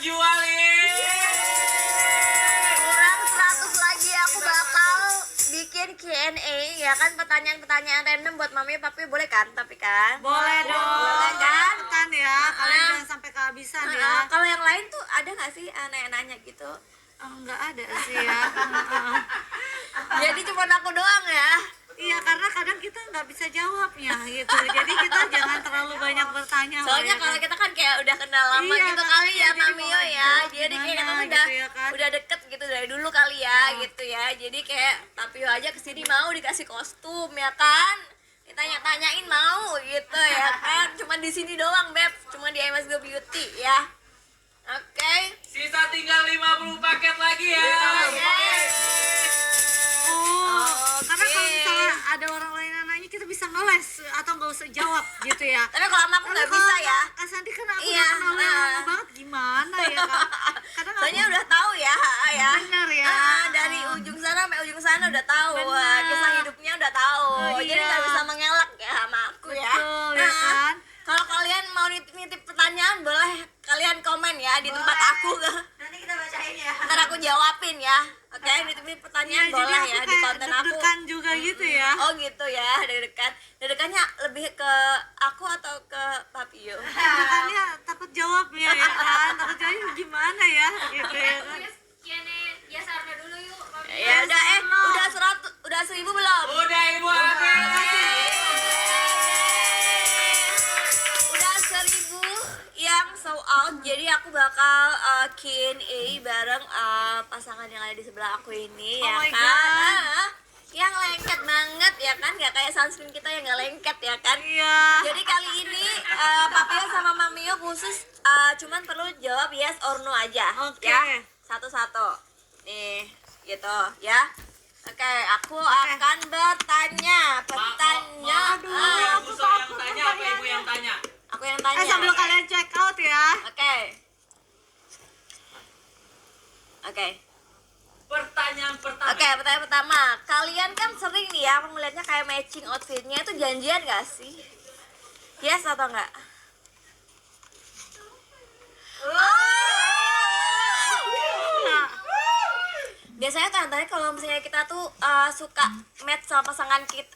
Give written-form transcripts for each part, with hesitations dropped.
terjual nih. Kurang 100 lagi aku bakal bikin Q&A ya kan, pertanyaan-pertanyaan random buat mami papi, boleh kan? Tapi kan Boleh dong. boleh kan? Kan ya, kalian jangan sampai kehabisan ya. Kalau yang lain tuh ada nggak sih nanya-nanya gitu? Enggak ada sih ya. Jadi cuma aku doang ya. Iya, karena kadang kita nggak bisa jawabnya gitu. Jadi kita jangan terlalu banyak bertanya. Soalnya kalau kita kan kayak udah kenal lama Iya, gitu kali ya makanya Mami Yo jadi ya. mau Jadi kayak gimana kita gitu ya kan. udah deket gitu dari dulu kali ya gitu ya. Jadi kayak Papio aja kesini mau dikasih kostum ya kan. Ditanya-tanyain mau gitu ya kan. Cuma di sini doang Beb, cuma di MS Go Beauty ya. Oke. Sisa tinggal 50 paket lagi ya. Karena kalau misalnya ada orang lain yang nanya, kita bisa ngeles atau nggak usah jawab gitu ya. Tapi kalau sama aku nggak bisa ya. Kak Santi kan aku Iya, udah kenal lama banget, gimana ya kan? Kadang Soalnya udah tahu ya, ya. Bener ya. Dari ujung sana sampai ujung sana udah tahu. Bener. Kisah hidupnya udah tahu. Oh, Jadi iya. nggak bisa mengelak ya sama aku ya. Betul, ya kan? Kalau kalian mau nitip pertanyaan, boleh kalian komen ya di tempat aku. Nanti kita bacain ya. Ntar aku jawabin ya. Oke, nitip pertanyaan Iya, boleh jadi ya aku di kayak konten aku. deg-degan juga gitu ya. Oh gitu ya, deg-degan. Deg-degannya lebih ke aku atau ke Papio? Deg-degannya takut jawabnya ya kan. Takut jawabnya gimana ya gitu ya kan. Biasa dulu yuk. Ya udah udah 100, udah 1000 belum? Udah Ibu Abi. Udah 1000 yang sold out. Jadi aku bakal Q&A bareng pasangan yang ada di sebelah aku ini Oh ya my kan. God. Yang lengket banget ya kan, gak kayak sunscreen kita yang gak lengket ya kan. Iya. Jadi kali ini Papio sama Mamio khusus cuman perlu jawab yes or no aja. Oke. Ya, satu-satu. Nih, gitu ya. Oke, aku akan bertanya. Ibu yang tanya apa Ibu yang tanya? Aku yang tanya. Sambil kalian check out ya. Oke. Oke. Pertanyaan pertama. Oke, pertanyaan pertama. Kalian kan sering nih ya melihatnya kayak matching outfitnya, itu janjian gak sih? Yes atau enggak? Biasanya tanda-tandanya kalau misalnya kita tuh suka match sama pasangan kita,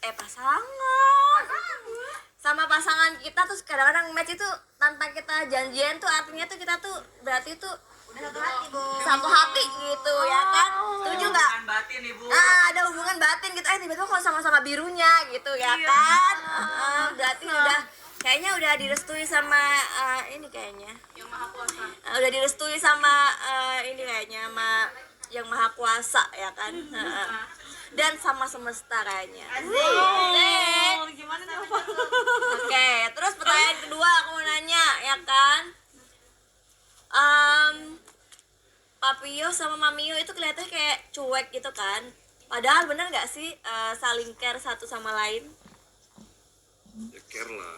sama pasangan kita tuh kadang-kadang match itu tanpa kita janjian tuh artinya tuh kita tuh berarti tuh satu hati gitu ya kan, setuju nggak? Hubungan batin Ibu. Ada hubungan batin gitu, tiba-tiba kalau sama-sama birunya gitu ya kan. Berarti kayaknya udah direstui sama ini kayaknya Yang Maha Kuasa. udah direstui sama ini kayaknya sama yang maha kuasa ya kan. Dan sama semesta kayaknya. Oh, gimana nih Opa? Oke, terus pertanyaan kedua aku mau nanya ya kan. Papio sama Mamio itu kelihatannya kayak cuek gitu kan. Padahal bener nggak sih saling care satu sama lain? Ya care lah.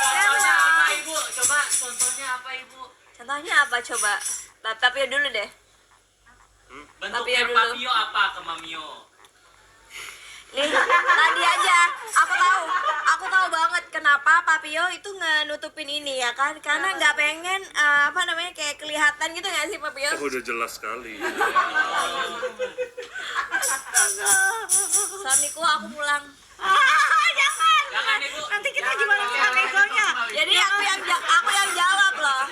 Contohnya apa Ibu? Coba contohnya apa Ibu? Contohnya apa coba? Papio dulu deh. Bentuknya Papio dulu. Papio apa ke Mamio? Nih, tadi aja aku tahu banget kenapa Papio itu nutupin ini ya kan, karena nggak pengen kayak kelihatan gitu nggak sih Papio? Oh, udah jelas sekali. Suamiku, aku pulang. Jangan Ibu. Nanti kita gimana kita negonya? Jadi aku yang jawab loh.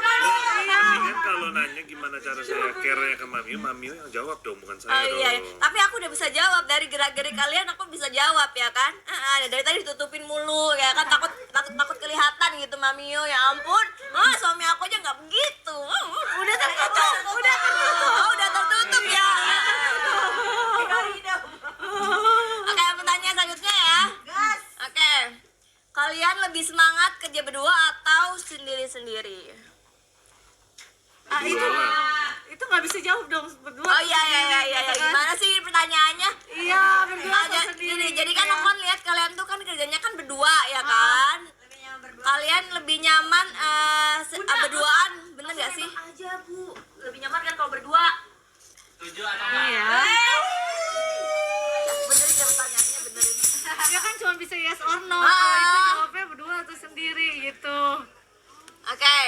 Mendingan kalau nanya gimana cara saya care-nya ke Mami yang jawab dong, bukan saya Oh iya, dong. tapi aku udah bisa jawab dari gerak-gerik kalian, aku bisa jawab ya kan. Dari tadi ditutupin mulu ya kan, takut kelihatan gitu Mamio, ya ampun. Suami aku aja nggak begitu. Udah tertutup. Oh, udah tertutup ya. Oke, pertanyaan selanjutnya ya. Oke, kalian lebih semangat kerja berdua atau sendiri-sendiri? Itu nggak bisa jawab dong berdua. Oh iya. Gimana sih pertanyaannya? Iya, berdua atau sendiri. Jadi kan aku kan lihat kalian tuh kan kerjanya kan berdua ya kan? Kalian lebih nyaman berduaan, bener gak sih? Aja Bu, lebih nyaman kan kalau berdua. Setuju atau enggak? Iya. Benerin ya pertanyaannya, benerin. Ya kan cuma bisa yes or no. Kalau itu jawabnya berdua atau sendiri. gitu. Oke.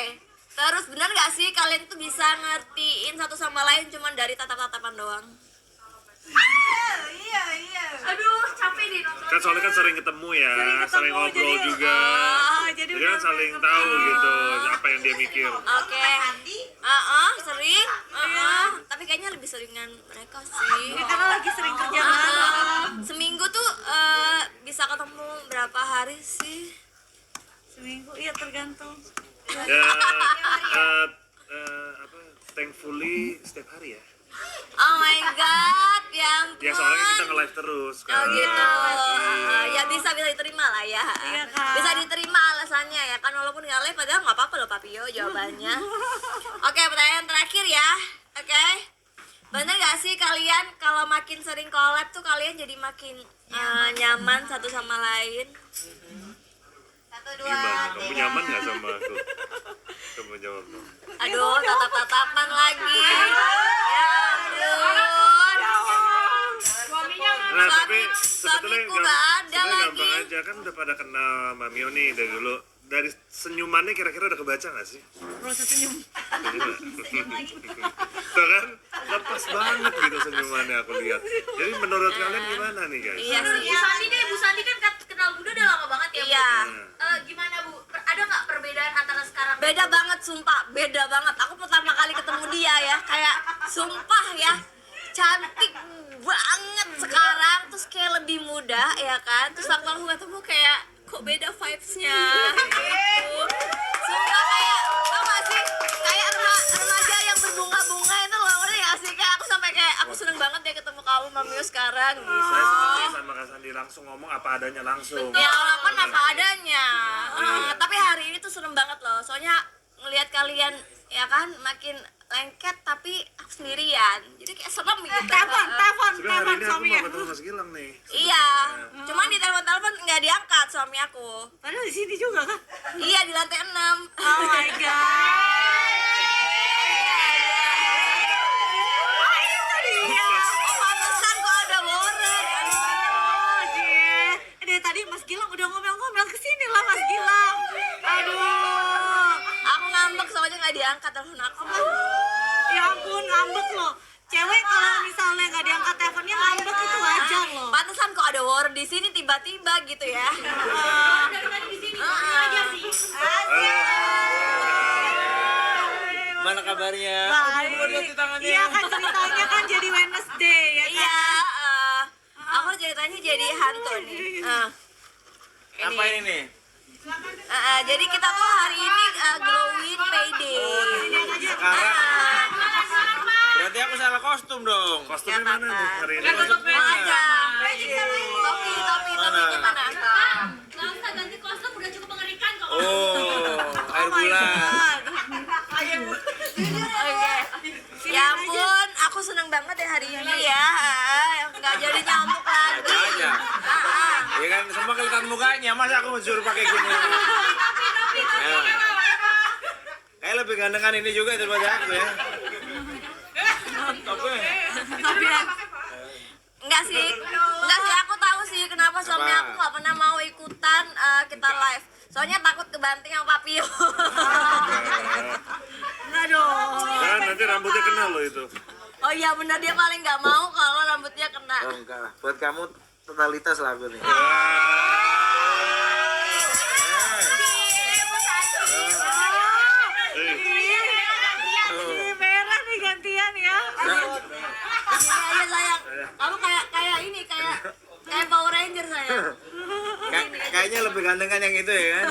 Terus benar nggak sih kalian tuh bisa ngertiin satu sama lain cuman dari tatap-tatapan doang? Aduh, capek deh nonton. Kan soalnya kan sering ketemu ya, sering ngobrol juga. Jadi Jadi kan saling tahu gitu apa yang dia mikir. Oke. Sering. Tapi kayaknya lebih seringan mereka sih. Ini karena lagi sering kerja Ah, bareng. seminggu tuh bisa ketemu berapa hari sih? Seminggu, iya tergantung. Ya, apa? Thankfully setiap hari ya. Oh my god, ya ampun. Ya soalnya kita nge-live terus Oh kan. gitu. Ya bisa diterima lah ya. Iya, Kak. Bisa diterima alasannya ya kan, walaupun nggak live padahal nggak apa-apa loh Papio jawabannya. Oke, pertanyaan terakhir ya. Oke. Bener gak sih kalian kalau makin sering collab tuh kalian jadi makin nyaman satu sama lain? Gimana? Kamu nyaman gak sama aku? Kamu jawab dong. Aduh, tatap-tatapan lagi. Ya ampun. Nah, tapi Suamiku sebetulnya nggak ada sebenarnya lagi. gampang aja kan udah pada kenal Mamio nih dari dulu. Dari senyumannya kira-kira udah kebaca gak sih? Proses senyum. Tuh kan? Lepas banget gitu senyumannya aku lihat. Jadi menurut kalian gimana nih guys? Iya sih. Bu Sandi kan kenal Bunda udah lama banget ya, Bu? Iya. Gimana, Bu? Ada nggak perbedaan antara sekarang? Beda banget sumpah, beda banget. Aku pertama kali ketemu dia ya, kayak sumpah ya, cantik banget sekarang, terus kayak lebih muda ya kan. Terus waktu aku ketemu kayak kok beda vibes-nya gitu. Sumpah kayak, tau gak sih, kayak remaja yang berbunga-bunga itu loh, ngerti gak sih? Kayak aku sampai kayak, aku seneng banget ya ketemu kamu Mamio sekarang gitu. Saya senang sama Kak Sandi langsung ngomong apa adanya langsung. Ya Allah kan apa adanya. Tapi hari ini tuh serem banget loh. Soalnya ngelihat kalian ya kan makin lengket tapi aku sendirian. Jadi kayak serem gitu. Telepon Sebenarnya hari ini aku suaminya. mau ketemu Mas Gilang nih. Iya. Cuman di telepon-telepon nggak diangkat suami aku. Padahal di sini juga kan. Iya di lantai 6. Oh my god. Oh pantesan kok ada Warren. Oh, Cie. Dari tadi Mas Gilang udah ngomel-ngomel kesini lah Mas Gilang. Aduh. Aku ngambek soalnya nggak diangkat telepon aku. Ya ampun, ngambek loh. Cewek kalau misalnya nggak diangkat teleponnya ngambek itu wajar loh. Pantesan kok ada Warren di sini tiba-tiba gitu ya. Dari tadi di sini aja sih. Gimana kabarnya? Baik. Iya kan ceritanya kan jadi Wednesday ya kan. Iya, aku ceritanya jadi hantu nih. Apa ini nih? Jadi kita tuh hari ini glowing payday. Sekarang berarti aku salah kostum dong. Kostumnya Ya, mana Papa. nih hari ini? Kostumnya Aja. Topi Mana? gimana? Nggak usah ganti kostum, udah cukup mengerikan kok. Oh, air bulan. Oke. Ya ampun, aku seneng banget ya hari ini ya. Nggak jadi nyamuk lagi. Aja. Ya kan semua kelihatan mukanya, masa aku mencuri pakai gini? Ya. Kayak lebih gandengan ini juga daripada aku ya. Topi. Enggak sih, aku tahu sih kenapa suami aku nggak pernah mau ikutan kita live. Soalnya takut kebanting sama Papio. Enggak dong. Kan nanti rambutnya kena loh itu. Oh iya benar, dia paling nggak mau kalau rambutnya kena. Oh enggak lah, buat kamu totalitas lah aku nih. Ini merah nih gantian ya. Iya sayang, kamu kayak ini kayak Power Ranger sayang. Kayaknya lebih ganteng kan yang itu ya kan?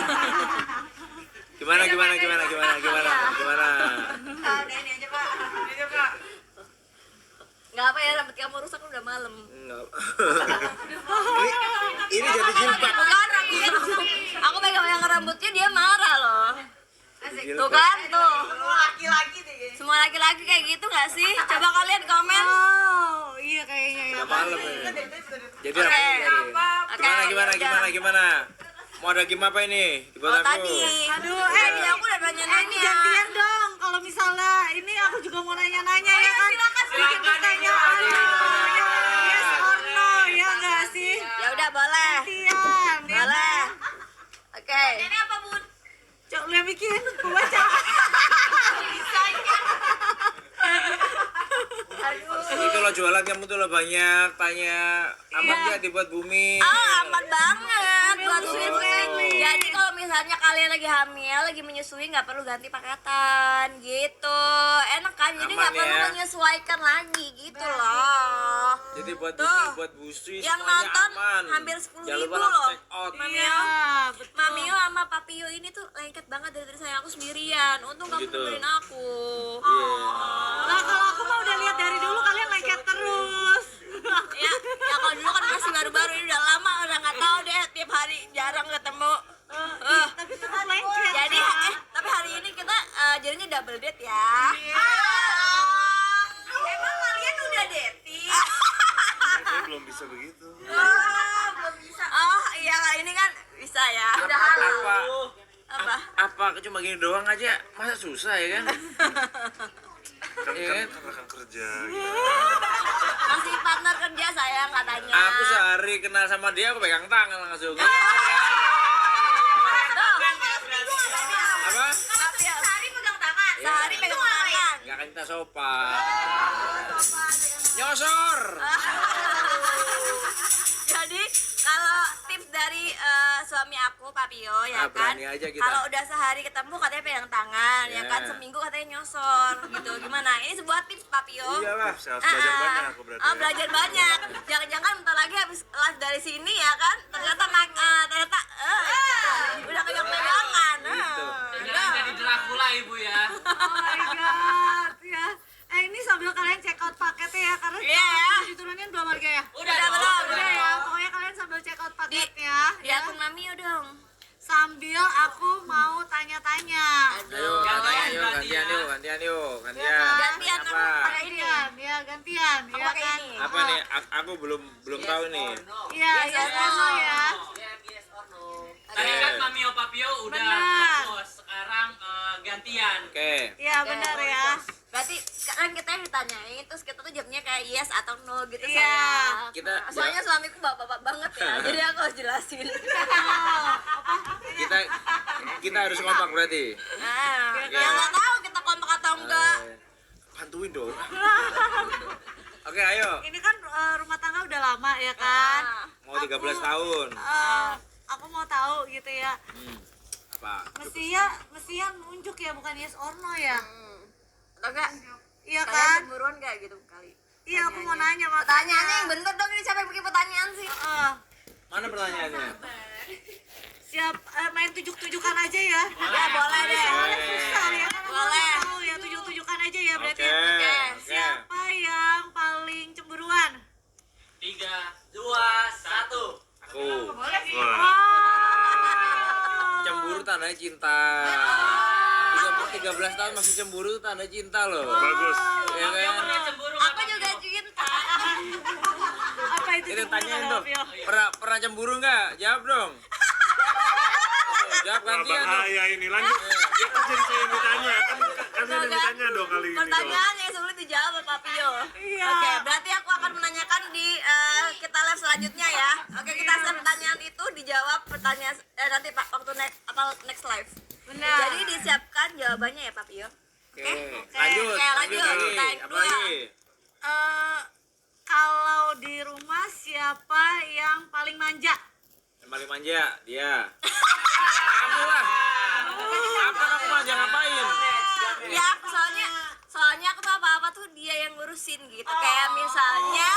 Gimana? Nggak apa ya, rambut kamu rusak udah malam. Enggak. ini jadi jilbab. Bukan rambutnya, aku pegang rambutnya dia marah loh. Tuh Jilbab. kan tuh. Semua laki-laki kayak gitu nggak sih? Coba kalian komen. Oh, iya kayaknya ya. Udah malam ya. Jadi Oke. apa? Gimana? Mau ada game apa ini? Oh tadi. Aduh, Tadi aku udah ini nanya-nanya. gantian dong. Kalau misalnya ini aku juga mau nanya-nanya ya kan. Bikin pertanyaan. Yes or no, ya nggak sih? Ya udah boleh. Gantian. Ya Boleh. kan? Oke. Ini apa, Bun? bikin, gue baca. Itu lo jualan kamu tuh lo banyak tanya aman nggak dibuat bumi. Aman banget buat sweet. Jadi kalau misalnya kalian lagi hamil, lagi menyusui nggak perlu ganti pakaian gitu. Enak kan? Jadi Aman nggak perlu ya. menyesuaikan lagi gitu loh. Jadi buat Tuh. bumi, buat busui Yang semuanya nonton aman. hampir 10.000 Jangan lupa loh. check out. Mamio, Iya, betul. Mamio sama Papio ini tuh lengket banget dari sayang aku sendirian. Untung kamu Gitu. nemenin aku. Iya. Lah kalau aku mah udah lihat dari dulu kalian lengket terus. Ya kalau dulu kan masih baru-baru, ini udah lama, udah nggak tahu deh, tiap hari jarang ketemu. Tapi tetap lengket. Jadi tapi hari ini kita jadinya double date ya. Emang kalian udah dating? Saya belum bisa begitu. Belum bisa. Oh iya, ini kan bisa ya. Udah Apa? apa? Apa cuma gini doang aja? Masa susah ya kan? Iya kan? Kan rekan kerja gitu. Masih partner kerja sayang katanya. Aku sehari kenal sama dia aku pegang tangan langsung. Tuh. Apa? Sehari pegang tangan. Sehari pegang tangan. Enggak kan kita sopan. Nyosor. Jadi kalau tips dari suami aku Papio ya kan, Berani aja kita. kalau udah sehari ketemu katanya pegang tangan, ya kan, Ya. seminggu katanya nyosor gitu. Gimana? Ini sebuah tips Papio. Iyalah. Saya harus belajar banyak aku berarti ya. Belajar banyak. Jangan-jangan bentar lagi habis live dari sini ya kan, ternyata udah pegang-pegangan. Jangan jadi Dracula ibu ya. Oh my god, ya. Ini sambil kalian check out paketnya ya, karena Iya. diturunin belum harga ya? Udah Udah, dong. belum? Udah ya, pokoknya kalian sambil check out paketnya. Di akun Mamio dong. Sambil aku mau tanya-tanya. Ayo, Gantian, gantian yuk. Ya kan? Gantian aku Apa? pakai ini. Gantian, Aku ya pakai kan? ini. Apa nih? Aku belum tahu nih. Iya, Yes yes, or no. ya. Tadi kan Mamio Papio udah Benar. nge-post, sekarang gantian. Oke. Iya, benar ya. Berarti sekarang kita yang ditanyain, terus kita tuh jawabnya kayak yes atau no gitu Iya. sayang. Kita- Soalnya suamiku bapak-bapak banget ya, jadi aku harus jelasin. Kita harus kompak berarti. Nah, Oke. yang nggak tahu kita kompak atau enggak. Bantuin dong. Oke, ayo. Ini kan rumah tangga udah lama ya kan? Mau 13 tahun. Aku mau tahu gitu ya. Apa? Mestinya nunjuk ya, bukan yes or no ya. Atau enggak? Iya Kalian kan? cemburuan nggak gitu kali? Iya, aku mau nanya makanya. Pertanyaannya yang bener dong, ini siapa yang bikin pertanyaan sih? Mana pertanyaannya? Siap, main tujuk-tujukan aja ya. Ya boleh deh. Soalnya susah ya kan? Aku Boleh. mau tahu ya, tujuk-tujukan aja ya berarti. Oke. ya. Oke. Siapa yang paling cemburuan? 3, 2, 1. Aku. Wah, Cemburu tanda cinta. 13 tahun masih cemburu tuh tanda cinta loh. bagus. Ya kan? Cemburu Aku juga cinta. Apa itu Itu cemburu tanyain sama dong. Vio? Pernah cemburu nggak? Jawab dong. Jawab Wah, gantian dong. bahaya ini. Lanjut. Ya kan jadi saya yang ditanya. Kan yang ditanya dong kali ini dong. Pertanyaan yang sulit dijawab Papio. Iya. Oke, berarti aku akan menanyakan di kita live selanjutnya ya. Oke, kita share pertanyaan itu dijawab pertanyaan nanti Pak waktu next live. Benar. Jadi disiapkan jawabannya ya Papio. Oke. Lanjut. Oke, lanjut. lagi. Tag Apa dua. lagi? Kalau di rumah siapa yang paling manja? Yang paling manja dia. Kamu lah. Apa kamu manja ngapain? Ya, soalnya aku tuh apa-apa tuh dia yang ngurusin gitu. Kayak misalnya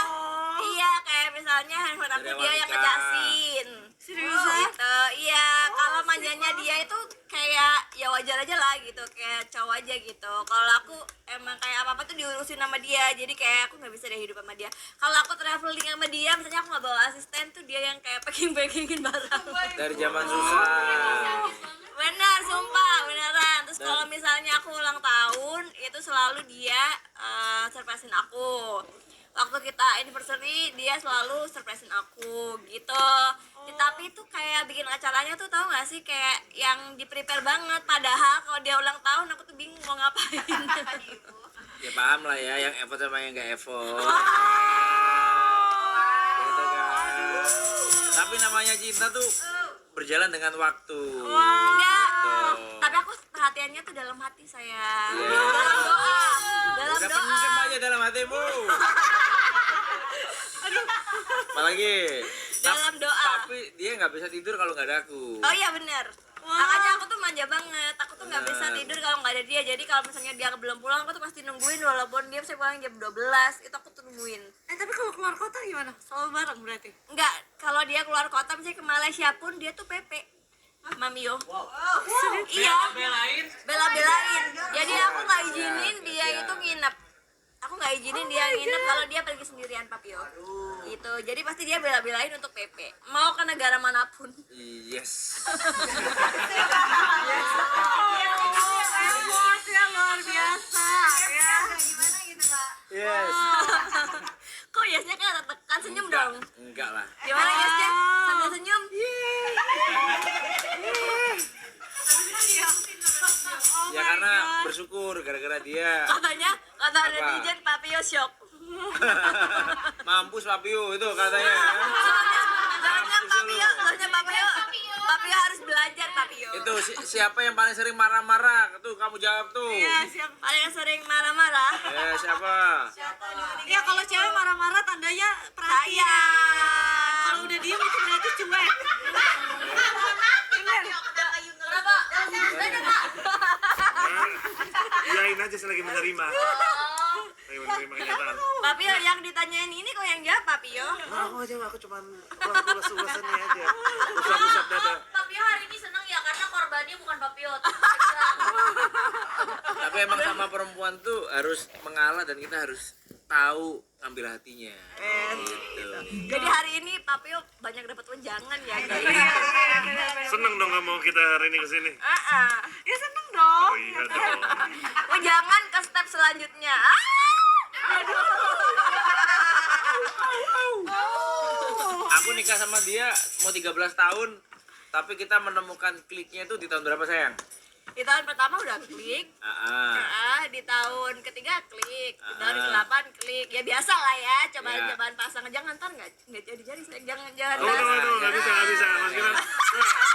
kayak misalnya handphone aku Dari dia awal yang nikah. ngecasin. Serius ya? Gitu. Iya, kalau manjanya dia itu kayak ya wajar aja lah gitu, kayak cowok aja gitu. Kalau aku emang kayak apa-apa tuh diurusin sama dia. Jadi kayak aku nggak bisa deh hidup sama dia. Kalau aku traveling sama dia, misalnya aku nggak bawa asisten tuh dia yang kayak packingin barang. Dari zaman susah. Benar, sumpah, beneran. Terus kalau misalnya aku ulang tahun, itu selalu dia surprisein aku. Waktu kita anniversary, dia selalu surprisein aku gitu. Tapi itu kayak bikin acaranya tuh tahu gak sih, kayak yang di-prepare banget. Padahal kalau dia ulang tahun, aku tuh bingung mau ngapain. Ya paham lah ya, yang effort sama yang gak effort. Gitu kan. Tapi namanya cinta tuh berjalan dengan waktu. Enggak. Tuh. Tapi Pokoknya tuh dalam hati sayang. Dalam doa. Dalam Udah doa. pendem aja dalam hatimu. Apalagi Dalam doa. Tapi dia nggak bisa tidur kalau nggak ada aku. Oh iya benar. Makanya aku tuh manja banget. Aku tuh nggak bisa tidur kalau nggak ada dia. Jadi kalau misalnya dia belum pulang, aku tuh pasti nungguin walaupun dia bisa pulang jam 12. Itu aku tuh nungguin. Tapi kalau keluar kota gimana? Selalu bareng berarti? Enggak, kalau dia keluar kota misalnya ke Malaysia pun dia tuh PP. Mamio. Iya. Belain. Bela-belain. Jadi aku nggak izinin dia itu nginep. Aku nggak izinin dia nginep kalau dia pergi sendirian Papio. Gitu. Jadi pasti dia bela-belain untuk PP. Mau ke negara manapun. Yes. Effort ya luar biasa ya. Gimana gitu kak? Yes. Kok yesnya kan tekan senyum dong. Enggak lah. Gimana yesnya? Sambil senyum. Ya karena bersyukur gara-gara dia. Katanya kata Apa? netizen Papio shock. Mampus Papio itu katanya. Soalnya Papio harus belajar Papio. Itu siapa yang paling sering marah-marah? Tuh kamu jawab tuh. Iya, siap. Paling sering marah-marah. Siapa? Ya kalau cewek marah-marah tandanya perhatian. Sayang. Kalau udah diem itu berarti cuek. Kenapa? Iyain aja selagi menerima. Lagi menerima kenyataan. Papio yang ditanyain ini kok yang jawab Papio? Nah, aku aja, aku cuman ulas-ulasannya aja. Usap-usap dada. Papio hari ini seneng ya karena korbannya bukan Papio. Tapi emang sama perempuan tuh harus mengalah dan kita harus tahu ambil hatinya. Gitu. Jadi hari ini Papio banyak dapat wejangan ya guys. Seneng dong kamu kita hari ini kesini. Ya seneng dong. Oh iya dong. Wejangan ke step selanjutnya. Aku nikah sama dia mau 13 tahun, tapi kita menemukan kliknya itu di tahun berapa sayang? Di tahun pertama udah klik. Di tahun ketiga klik, di tahun ke-8 klik. Ya biasa lah ya, cobaan pasangan. Jangan ntar nggak jadi sayang. Jangan. Aduh, nggak bisa. Mas Gilang.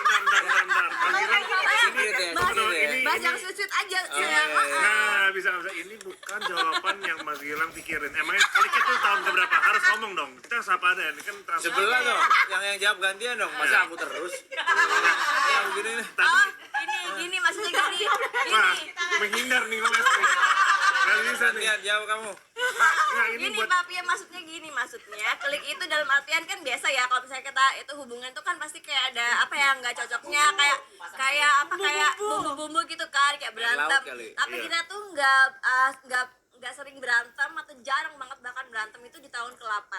Bentar. Mas Gilang. Secret ya, secret ya. Bahas yang sweet aja Iya. sayang. Nah, bisa. Ini bukan jawaban yang Mas Gilang pikirin. Emangnya kali itu tahun keberapa? Harus ngomong dong. Kita sapa ada. Ini kan transfer. Sebelah dong, yang jawab gantian dong. Masa aku terus? Ya begini nih. Oh, gini maksudnya gini. Wah, Gini. menghindar nih ngomong. Nggak bisa nih. Gantian jawab kamu. Nggak, ini Gini buat Papi, maksudnya gini, klik itu dalam artian kan biasa ya kalau misalnya kita itu hubungan tuh kan pasti kayak ada apa ya nggak cocoknya, kayak bumbu-bumbu gitu kan, kayak berantem. Laut kali. Tapi Iya. kita tuh nggak sering berantem atau jarang banget bahkan berantem itu di tahun ke-8.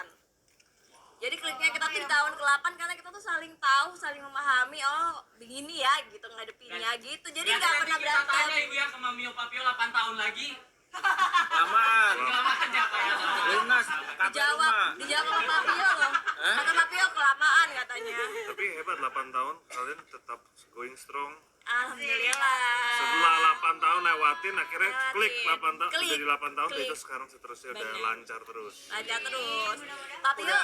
Jadi kliknya kita tuh di tahun ke-8 karena kita tuh saling tahu, saling memahami, oh begini ya gitu ngadepinnya gitu. Jadi nggak pernah berantem. Ibu ya ke Mamio Papio 8 tahun lagi. Lamaan. Kelamaan siapa ya? Lunas. KP rumah. Dijawab sama Papio loh. Kata Papio kelamaan katanya. tapi hebat 8 tahun kalian tetap going strong. Alhamdulillah. Setelah 8 tahun lewatin akhirnya klik 8 tahun Klik. jadi 8 tahun Klik. itu sekarang seterusnya udah Bener. lancar terus. Lancar terus. Papio,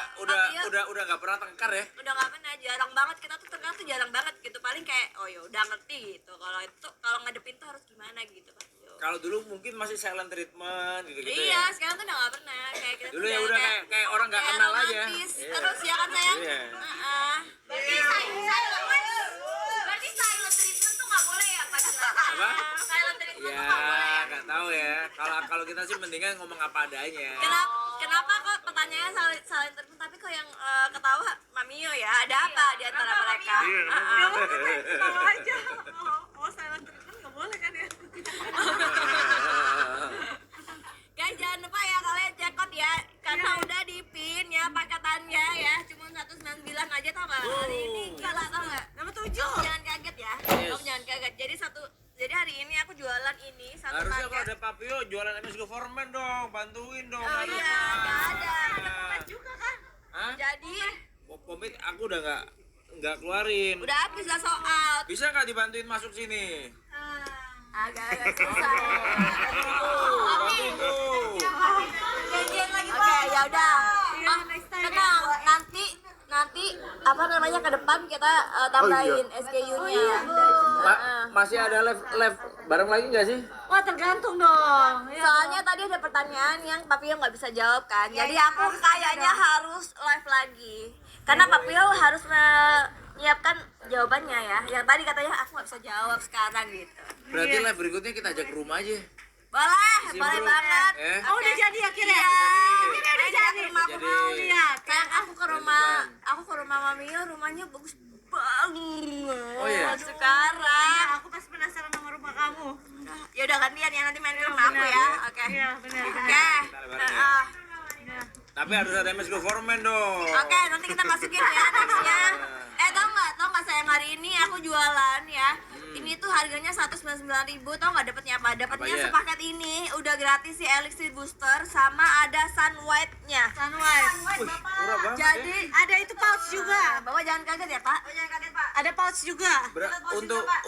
Udah nggak pernah tengkar ya? udah nggak pernah, jarang banget kita tuh tengah tuh jarang banget gitu, paling kayak oh ya udah ngerti gitu kalau ngadepin tuh harus gimana gitu Papio. Kalau dulu mungkin masih silent treatment gitu-gitu Iya, ya. sekarang tuh udah nggak pernah kayak kita Dulu tuh ya udah kayak orang nggak kenal aja. romantis. Iya. Terus ya kan sayang. Iya. Berarti silent treatment tuh nggak boleh ya pacaran? Apa? Silent treatment tuh Ya nggak boleh ya? nggak tahu ya. Kalau kita sih mendingan ngomong apa adanya. Kenapa kok pertanyaannya saling terus tapi kok yang ketawa Mamio ya? Ada apa di antara mereka? Iya, Tahu aja. Oh, silent treatment nggak boleh kan ya? Guys, jangan lupa ya kalian cekot ya karena udah di pin ya paketannya ya cuma 199 aja tau gak hari ini gila tau gak Dapat 7. Kamu jangan kaget ya. Yes. Kamu jangan kaget. Jadi hari ini aku jualan ini satu Harusnya kalau paket. ada Papio jualan MS Government dong, bantuin dong. Oh iya, nggak ada. Juga kan? Hah? Jadi Pomit aku udah nggak keluarin. udah habis lah soal. Bisa nggak dibantuin masuk sini? Agak susah. Bantuin tuh. Janjian lagi Oke, ya udah. Tenang, nanti apa namanya ke depan kita tambahin SKU-nya. Masih ada live bareng lagi nggak sih? Wah tergantung dong. Ya, Soalnya tadi ada pertanyaan yang Papio nggak bisa jawab kan. Jadi aku kayaknya harus live lagi. Karena Papio harus menyiapkan jawabannya ya. Yang tadi katanya aku nggak bisa jawab sekarang gitu. Berarti live berikutnya kita ajak ke rumah aja. Boleh, Isi boleh bro. banget. Oh udah jadi akhirnya? Iya. Akhirnya udah jadi. Rumah aku Jadi. mau lihat. Sayang aku ke rumah Mamio, rumahnya bagus banget. Oh, iya? Sekarang. Aku pasti penasaran sama rumah kamu. Ya udah gantian ya, nanti main ke rumah aku ya. Oke. Iya benar. Oke. Heeh. Tapi harus ada MS Government dong. Oke, nanti kita masukin ya nextnya. Tau nggak sayang, hari ini aku jualan ya. Ini tuh harganya 199.000. Tau nggak dapatnya apa? Dapatnya Apa ya? sepaket ini udah gratis si Elixir Booster sama ada Sun White-nya. Sunwise. Murah banget. Jadi Ada itu pouch juga. Bapak jangan kaget ya, Pak. Ada pouch juga.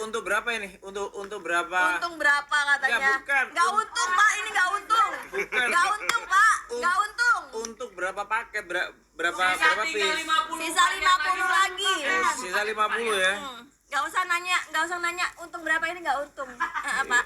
Untuk berapa ini? Untuk berapa? Untung berapa katanya? Nggak, bukan. Nggak untung, Pak. Ini nggak untung. Bukan. Nggak untung, Pak. Nggak untung. Untuk berapa paket? Berapa Sisa piece? 350. Sisa 50 lagi. Sisa 50 ya. Nggak usah nanya untung berapa, ini nggak untung. Pak.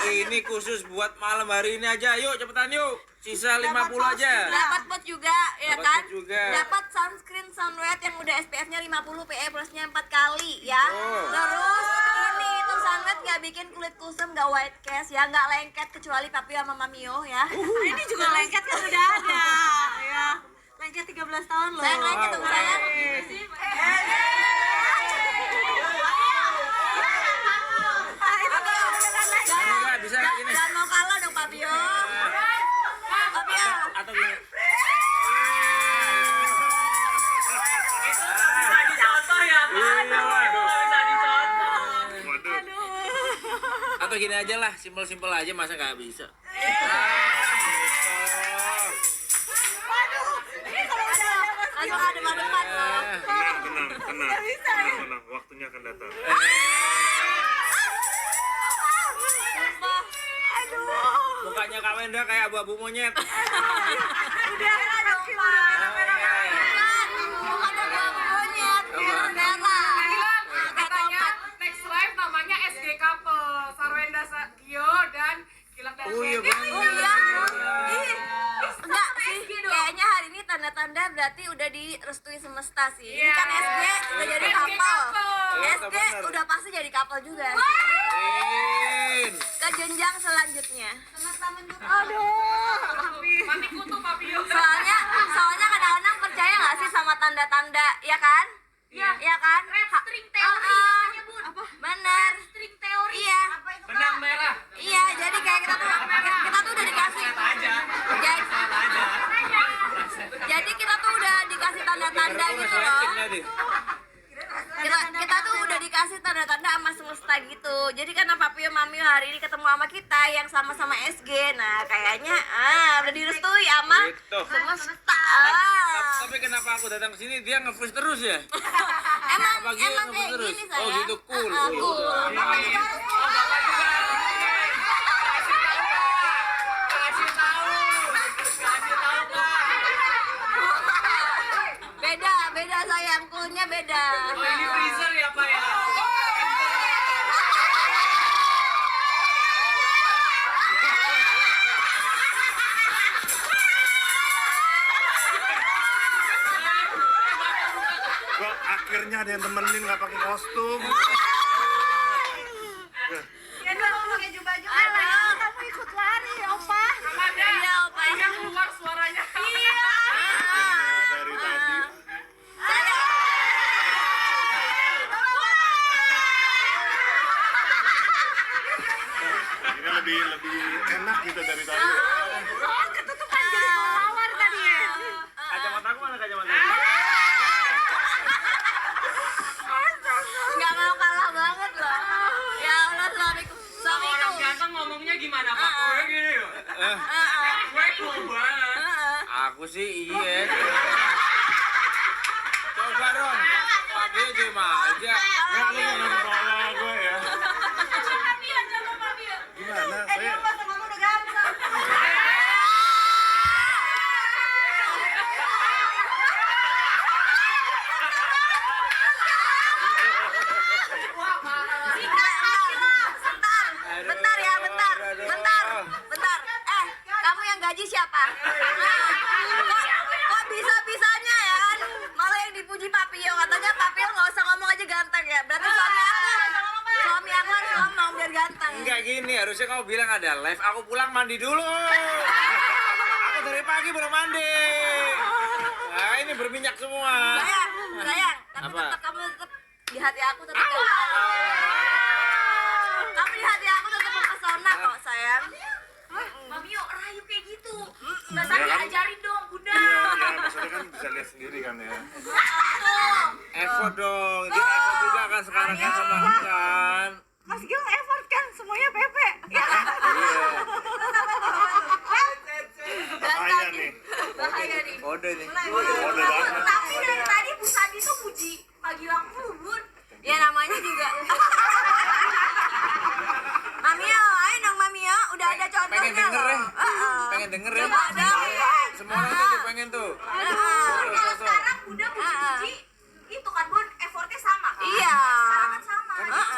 Ini khusus buat malam hari ini aja. Yuk cepetan yuk. Sisa 50 aja. Dapat pot juga, ya Dapat kan? pot juga. Dapat sunscreen Sunwet yang udah SPF-nya 50, PE plusnya 4 kali ya. Oh. Terus ini tuh Sunwet nggak bikin kulit kusam, nggak white cast ya, nggak lengket kecuali Papi sama Mamio ya. Ini juga lengket kan udah ada. Ya. Lengket 13 tahun loh. Sayang lengket tuh sayang. Enggak bisa kayak gini. Jangan mau kalah dong Papio. Papio. Atau gini. Bisa dicontoh ya, Pak. Iya, waduh. Bisa dicontoh. Waduh. Atau gini aja lah, simpel-simpel aja, masa nggak bisa? Langsung adem-ademan loh. Tenang. Waktunya akan datang. Mukanya Kak Wenda kayak abu-abu monyet. Udah ada merah. Bukan ada monyet, merah. Katanya next live namanya SG Couple, Sarwenda Gio dan Gilang dan Oh iya Wendy. bener. Oh iya. Enggak sih, kayaknya hari ini tanda-tanda berarti udah direstui semesta sih. Ini kan SG udah jadi SG couple. Iya, SG bener. udah pasti jadi couple juga. Rin. Ke jenjang selanjutnya. Mati kutu Papio. Soalnya kadang-kadang percaya nggak sih sama tanda-tanda, ya kan? Iya. Iya kan? String teori namanya, Bun. Bener. String teori. Iya. Apa itu? Benang merah. Iya, jadi kayak kita tuh udah dikasih. Jadi kita tuh udah dikasih tanda-tanda gitu loh. Ratingnya deh. Kita tuh udah dikasih tanda-tanda sama semesta gitu. Jadi karena Papio Mamio hari ini ketemu sama kita yang sama-sama SG. Nah, kayaknya udah direstui sama Gitu. semesta. Tapi kenapa aku datang ke sini dia nge-freeze terus ya? Emang Apa dia emang nge-freeze kayak terus? gini saya. Oh gitu, cool. Cool. Bapak juga harus kasih tahu, Pak. Beda sayang, coolnya beda. Oh, ini freezer ya, Pak ya. Kok akhirnya ada yang temenin nggak pakai kostum? Ya dong, pakai jubah-jubah. Kamu ikut lari, Opa. Amanda, Iya, Opa. yang keluar suaranya. Iya. Dari tadi. Ini lebih enak gitu dari tadi. Ketutupan jadi mawar tadi ya. Kacamata aku mana kacamata? Nggak mau kalah banget loh. Ya Allah, suamiku. Orang ganteng ngomongnya gimana, Pak? Gue gini loh. Gue cool banget. Aku sih iya. Coba dong. Pak dia diem aja. Nggak, lu jangan kepala gue ya. Papio, coba Papio. Gimana? Saya Kamu udah ganteng. kayak gini, harusnya kamu bilang ada live, aku pulang mandi dulu. Aku dari pagi belum mandi. Nah, ini berminyak semua. Sayang, tapi Apa? tetap kamu tetap di hati aku tetap. Tapi di hati aku tetap mempesona kok, sayang. Mami yuk rayu kayak gitu. Nggak usah diajarin dong, bunda. Ya, maksudnya kan bisa lihat sendiri kan ya. Effort dong, dia effort juga kan sekarang kan sama aku kan. Mas Gilang effort kan, semuanya Pepe. Ya kan? Iya, Bahaya nih. Bahaya nih. kode nih. Kode banget. Tapi dari tadi Bu Sandi tuh puji Pak Gilang mulu, Bun. Ya namanya juga. Mamio, ayo dong Mamio, udah ada contohnya Pengen denger ya? loh. Pengen denger ya? Coba dong. Semua orang tuh pengen tuh. Kalau sekarang Bunda puji-puji itu kan Bun, effortnya sama kan? Iya. Sekarang kan sama.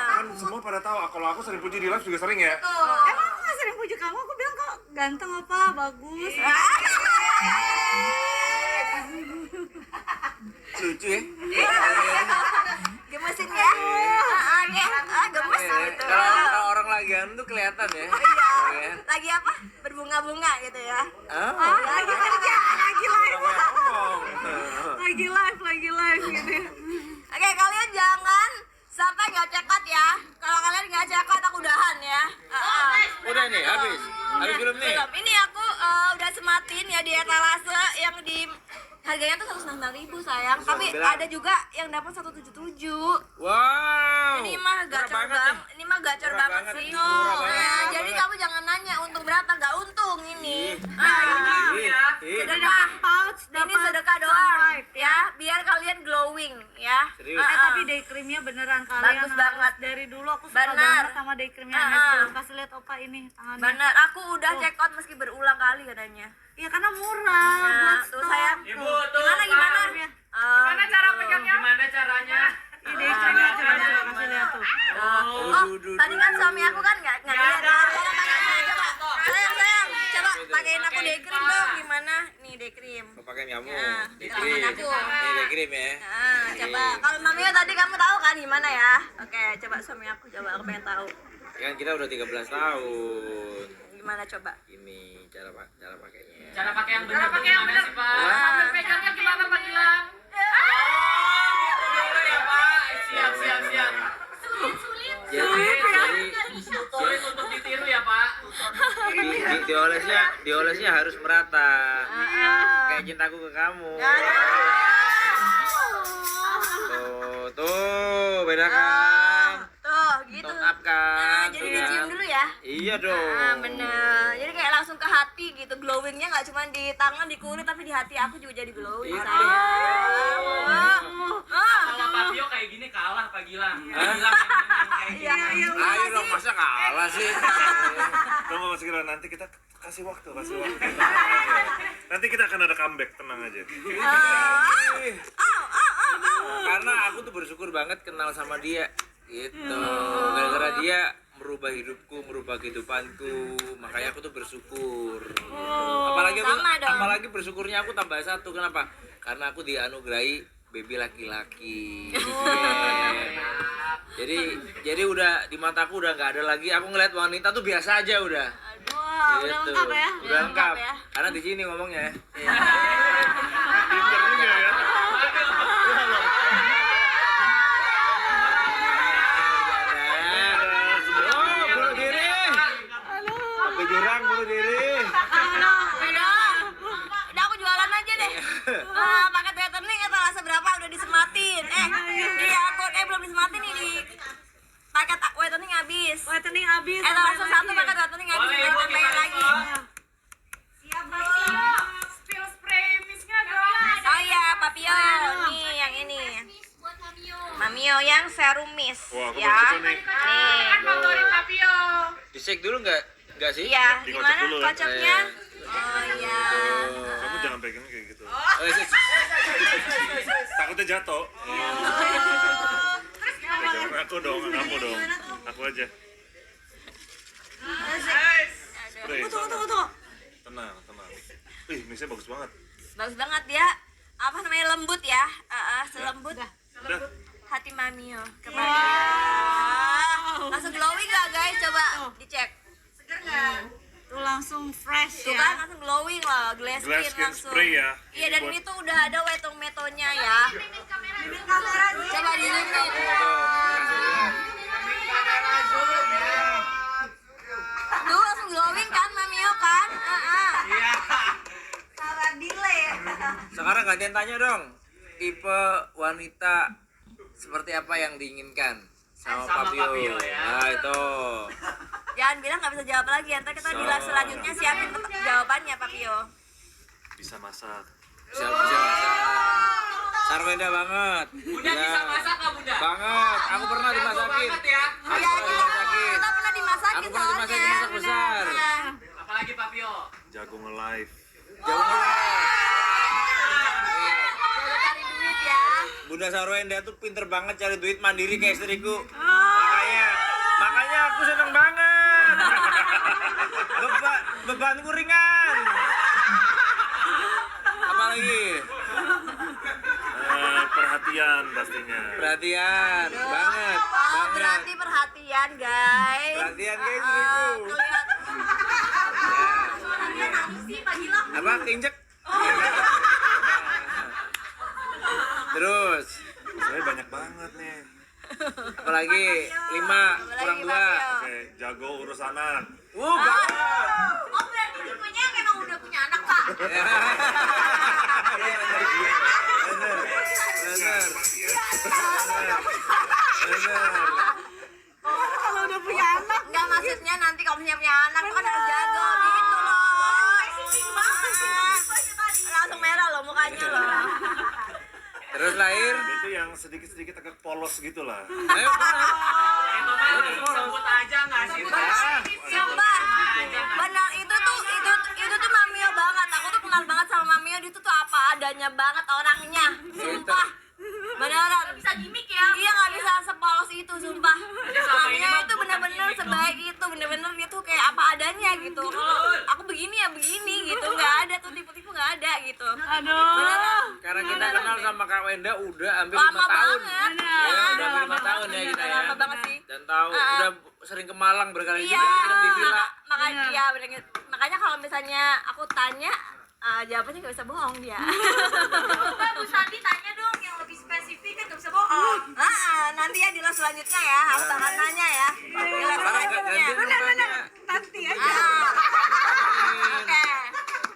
Kan semua pada tahu, kalau aku sering puji di live juga sering ya. Emang aku gak sering puji kamu, aku bilang kok ganteng apa, bagus. Lucu ya? Gemesin ya? Gemes gitu. Kalau orang lagi anu tuh kelihatan ya. Iya. Lagi apa? Berbunga-bunga gitu ya. Lagi kerja, lagi live. Ngomong. Lagi live gitu. Oke, kalian jangan sampai nggak cekat ya. Kalau kalian nggak cekat, aku udahan ya. Udah nih, habis. Habis belum nih? Belum. Ini aku udah sematin ya di etalase yang di harganya tuh 192.000 sayang. Tapi 192. ada juga yang dapat 177. Wow. Ini mah Murah gacor banget banget. nih. Ini mah gacor Murah banget banget sih. nih, murah banget, Nah, murah jadi banget. kamu jangan nanya untung berapa, nggak untung ini. Ih, Sedekah. Pouch, Ini dapat sedekah doang sunlight, ya, biar kalian glowing ya. Serius? Tapi day creamnya beneran kalian Bagus harus- banget. Dari dulu aku suka Bener. banget sama day creamnya Anet tuh. Kasih lihat opa ini tangannya. Bener, aku udah check out meski berulang kali katanya. Iya karena murah Nah, buat tuh stok. sayang. Ibu tuh. Gimana? Gimana cara pegangnya? Gimana caranya? Ini day creamnya coba deh, kasih lihat tuh. Tadi kan suami aku kan nggak lihat kan. Sayang, coba pakein aku day cream dong. Gimana? Nih day cream. Kau pakai kamu. Nah, Day tangan cream. aku. Ini day cream ya. Nah, coba. Kalau Mamio tadi kamu tahu kan gimana ya? Oke, coba suami aku coba aku pengen tahu. Kan kita udah 13 tahun. Gimana coba? Ini cara pakainya. Cara pakai yang benar Cara pakai yang gimana benar. sih, Pak? Sambil pegangnya gimana Pak Gilang? Dulu ya, Pak. Siap. Jadi Sulit untuk ditiru ya, Pak. diolesnya harus merata. Kayak cintaku ke kamu. Tuh, beda kan? Tuh, gitu. Top up kan? Jadi Tuh dicium kan? dulu ya. Iya dong. Bener. Jadi kayak langsung ke hati gitu. Glowingnya nggak cuma di tangan, di kulit, tapi di hati aku juga jadi glowing. Itu. sayang. Kalau Pak Tio kayak gini kalah Pak Gilang. Pak Gilang yang menang kayak gini. Iya. Ayo dong, masa kalah sih? Tunggu Mas Gilang, nanti kita kasih waktu. Nanti kita akan ada comeback, tenang aja. Karena aku tuh bersyukur banget kenal sama dia gitu. Gara-gara dia merubah hidupku, merubah kehidupanku, makanya aku tuh bersyukur. Apalagi bersyukurnya aku tambah satu. Kenapa? Karena aku dianugerahi baby laki-laki. Jadi udah di mataku udah nggak ada lagi. Aku ngeliat wanita tuh biasa aja udah. Wah, udah Gitu. lengkap ya. Udah lengkap. ya. Karena di sini ngomongnya. Pinter juga ya. Bunuh diri. Sampai jurang bunuh diri. Udah aku jualan aja deh. Paket whitening etalase berapa udah disematin. Di akun belum disematin nih di paket whitening habis. Whitening habis. Etalase tambahin satu lagi. paket whitening habis, Boleh, kita Ibu, tambahin kita lagi. Siap dong. Spill spray mistnya dong. Oh iya, Papio nih yang ini. Buat Mamio. Mamio yang serum mist Wah, aku ya. baru suka nih. Kan favorit Papio. Di shake dulu nggak sih? Iya, Dikocok gimana dulu ya. kocoknya? Oh iya. Kamu jangan pegang kayak gitu. Oh, Takutnya jatuh. Pegang aku dong, kamu dong. Aku aja. Spray. Tunggu. Tenang. Wih, mistnya bagus banget. Bagus banget ya. Apa namanya, lembut ya? Selembut Udah. hati Mamio. Langsung glowing gak guys? guys, coba dicek. Seger nggak? Tuh langsung fresh Tuh ya. kan langsung glowing lah, glass Glass skin skin langsung. spray ya. Iya, dan ini tuh udah ada wetong metonya ya. Bibit kamera nih. Coba di zoom. Tuh langsung glowing kan, Mamio kan? Cara delay. Sekarang gantian tanya dong. Tipe wanita seperti apa yang diinginkan sama Papio? Papio, ya. Nah, itu. Jangan bilang nggak bisa jawab lagi, ntar kita di live selanjutnya siapin jawabannya, Papio. Bisa masak. Bisa masak. Sarwenda banget. Bunda Ya. bisa masak nggak Bunda? Banget. Aku pernah Jago dimasakin. banget ya. Aku Iya, pernah dimasakin. kita pernah dimasakin Aku pernah dimasakin soalnya. masak besar. Nah, Apalagi Papio. Jago nge-live. Jauh banget. Coba cari duit ya. Bunda Sarwenda tuh pinter banget cari duit mandiri kayak istriku. Makanya aku seneng banget. Bebanku ringan. Apalagi Perhatian pastinya. perhatian banget, Oh, banget. berarti perhatian, guys. Perhatian kayak Ah, istriku. kelihatan. Apa keinjek? Terus Saya banyak banget nih. apalagi 5 kurang 2. Oke, jago urus anak. Banget. Oh, berarti tipenya memang udah punya anak, Pak. Kalau udah punya anak. Enggak, maksudnya nanti kalau punya anak tuh kan harus jago gitu loh. Langsung merah loh mukanya loh. Terus lahir. Itu yang sedikit-sedikit agak polos gitu lah. Ayo benar. Mama sebut aja nggak sih? Sumpah, benar itu tuh Mamio banget. Aku tuh kenal banget sama Mamio, dia tuh apa adanya banget orangnya. Sumpah. Beneran. Bisa gimmick ya? Iya, nggak bisa sepolos itu, sumpah. selama ini Mamio mah itu bukan bener-bener gimmick, sebaik itu, bener-bener dia tuh kayak apa adanya gitu. Kalau aku begini ya begini gitu, nggak ada tuh tipu-tipu, nggak ada gitu. Aduh. Karena kita kenal sama Kak Wenda udah hampir 5 Lama tahun. banget. Ya, udah hampir 5 tahun ya kita ya. Lama banget sih. Dan tahu udah sering ke Malang berkali Iya, juga nginep di villa. makanya iya bener. Makanya kalau misalnya aku tanya, jawabannya nggak bisa bohong dia. Coba Bu Sandi tanya dong yang lebih spesifik kan nggak bisa bohong. Nanti ya di live selanjutnya ya, aku bakal nanya ya. Di live Sekarang selanjutnya. gantian mukanya. Nanti aja. Oke.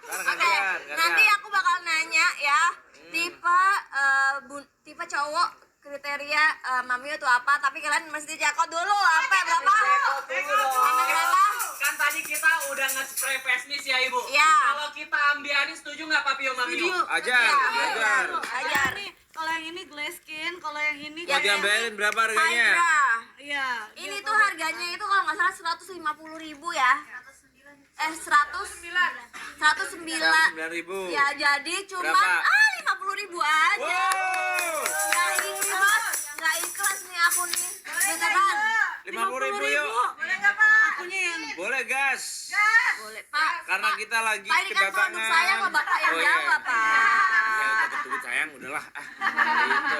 Sekarang Oke, gantian. nanti aku bakal nanya ya, tipe cowok kriteria Mamio itu apa, tapi kalian mesti cekot dulu sampai berapa? Sampai berapa? Kan tadi kita udah nge-spray face mist ya Ibu. Iya. Kalau kita ambiarin setuju nggak Papio Mamio? Ajar, ajar. Ajar. Nih, kalau yang ini glass skin, kalau yang ini Ya, Mau diambilin berapa harganya? Hydra. iya. Ini tuh harganya itu kalau nggak salah 150.000 ya. 109. 9.000. Ya jadi cuman Berapa? 50.000 aja. Wow. Nggak ikhlas nih aku nih. Beneran. 50.000 yuk. Boleh nggak Pak? Akunya yang Boleh gas. Boleh, Pak. Karena kita lagi Pak, ini kan kedatangan. produk saya kok Bapak yang Oh, iya. jawab, Pak. Ya tetap duit sayang udahlah. Gitu.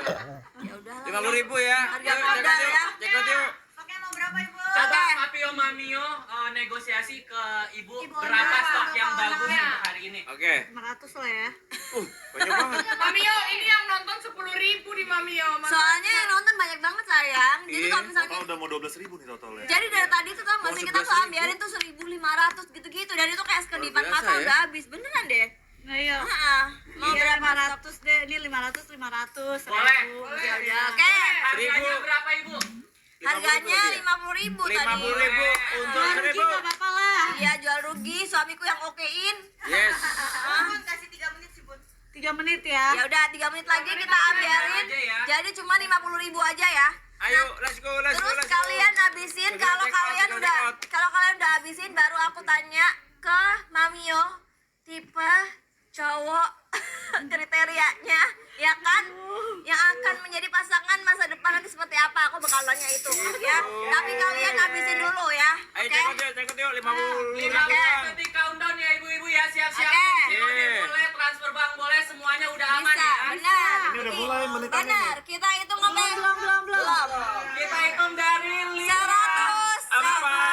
Ya udahlah. 50.000 ya. Harga Yuk, modal cekot yuk. ya. Cekot yuk. pakai mau berapa Ibu? Coba Oke. Papio Mamio negosiasi ke Ibu berapa stok yang bagus untuk hari ini? Oke. 500 lah ya. Banyak banget. Mamio, ini yang nonton 10.000 di Mamio. Soalnya yang nonton banyak banget sayang. Jadi Iya. kalau misalnya Total udah mau 12.000 nih totalnya. jadi dari tadi tuh tau nggak Oh, sih kita tuh 11.000. ambilin tuh 1.500 gitu-gitu dan itu kayak sekedipan Luar biasa mata ya. udah habis beneran deh. Nah, iya. Mau Iya, berapa 500 deh. Ini 500, 500. Boleh. 1.000. Ya udah, oke. Harganya berapa Ibu? Harganya 50.000 tadi. 50.000 untuk Rugi 1.000. nggak apa-apa lah. Iya jual rugi, suamiku yang okein. Yes. Bun, kasih 3 menit sih Bun. 3 menit ya. Ya udah 3 menit lagi kita ambilin. aja ya. Jadi cuma 50.000 aja ya. Ayo, let's go, let's go, Terus let's go. kalian habisin Check kalau out, kalian check out, udah check out. kalau kalian udah habisin baru aku tanya ke Mamio tipe cowok kriterianya ya kan yang akan menjadi pasangan masa depan nanti seperti apa aku bakal tanya itu ya. Tapi kalian habisin dulu ya. Ayo Oke? cekot yuk 50. 15 detik countdown ya ibu-ibu ya, siap-siap. Oke. COD Iya. boleh, transfer bank boleh, semuanya udah aman Bisa, ya. benar. Ini udah mulai menitannya Benar, kita hitung sampai belum. Kita hitung dari 5 100 4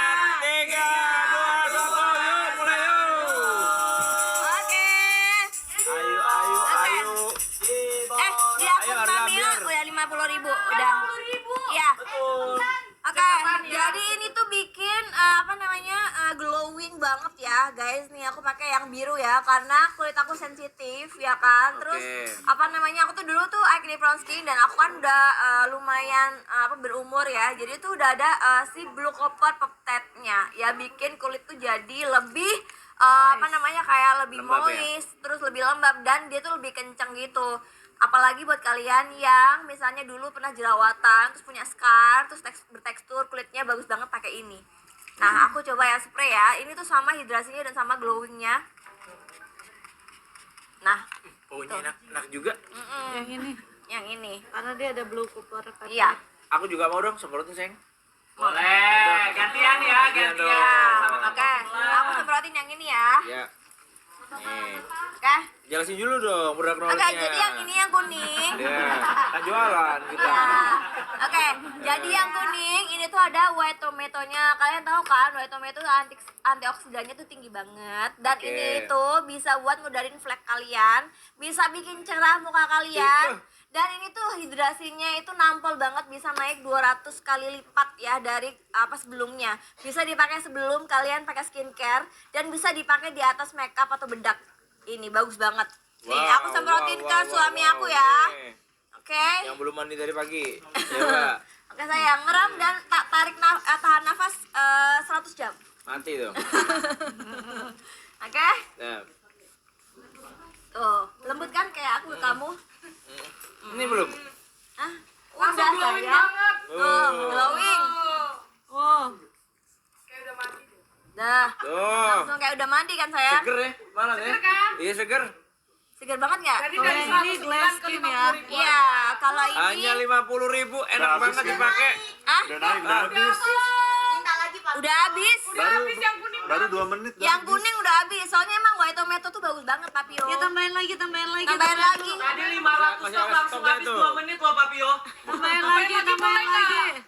banget ya guys, nih aku pakai yang biru ya karena kulit aku sensitif ya kan. Terus apa namanya, aku tuh dulu tuh acne prone skin dan aku kan udah lumayan berumur ya. Jadi tuh udah ada si blue copper peptide-nya ya, bikin kulit tuh jadi lebih kayak lebih moist, terus lebih lembab dan dia tuh lebih kenceng gitu. Apalagi buat kalian yang misalnya dulu pernah jerawatan, terus punya scar, terus bertekstur kulitnya bagus banget pakai ini. Nah, aku coba ya spray ya. Ini tuh sama hidrasinya dan sama glowingnya. Nah, Baunya enak juga. yang ini. Karena dia ada blue copper. Iya. Aku juga mau dong semprotin, Seng. Boleh, gantian ya, gantian. dong. Oke, aku semprotin yang ini ya. Ya. Nih. Oke. Jelasin dulu dong produk-produknya. Oke, jadi yang ini yang kuning. Ya, kan jualan kita. Ya. Oke, jadi yang kuning ini tuh ada white tomatonya. Kalian tahu kan, white tomato antioksidannya tuh tinggi banget. Dan Oke. ini tuh bisa buat mudahin flek kalian, bisa bikin cerah muka kalian. Itu. Dan ini tuh hidrasinya itu nampol banget, bisa naik 200 kali lipat ya dari apa sebelumnya. Bisa dipakai sebelum kalian pakai skincare dan bisa dipakai di atas makeup atau bedak. Ini bagus banget. Nih, aku semprotin ke suami aku ya. Oke. Yang belum mandi dari pagi. Ya, Oke sayang, ngeram dan tahan nafas 100 jam. mati tuh. Oke. Nah, Tuh, lembut kan kayak aku ke kamu? ini belum. Hah? Langsung Udah glowing sayang. banget. Tuh, glowing. Wow. Kayak udah mati deh. Dah. Tuh. Langsung kayak udah mandi kan sayang? Seger ya, malah ya. Seger kan? Iya seger. Seger banget nggak? Jadi Oh, dari ini 109 glass ke skin 50 ya. ribu. Iya, kalau ini Hanya 50.000, enak Udah banget habis ya? dipakai. ah Udah naik, udah habis. Minta lagi Pak. udah habis. Udah habis yang kuning. Baru 2 menit. udah Yang habis. kuning udah habis. Soalnya emang white tomato tuh bagus banget, Papio. Ya tambahin lagi. Tambahin lagi. Tadi 500 Masih stok ada langsung stoknya habis tuh. 2 menit loh, Papio. Tambahin lagi.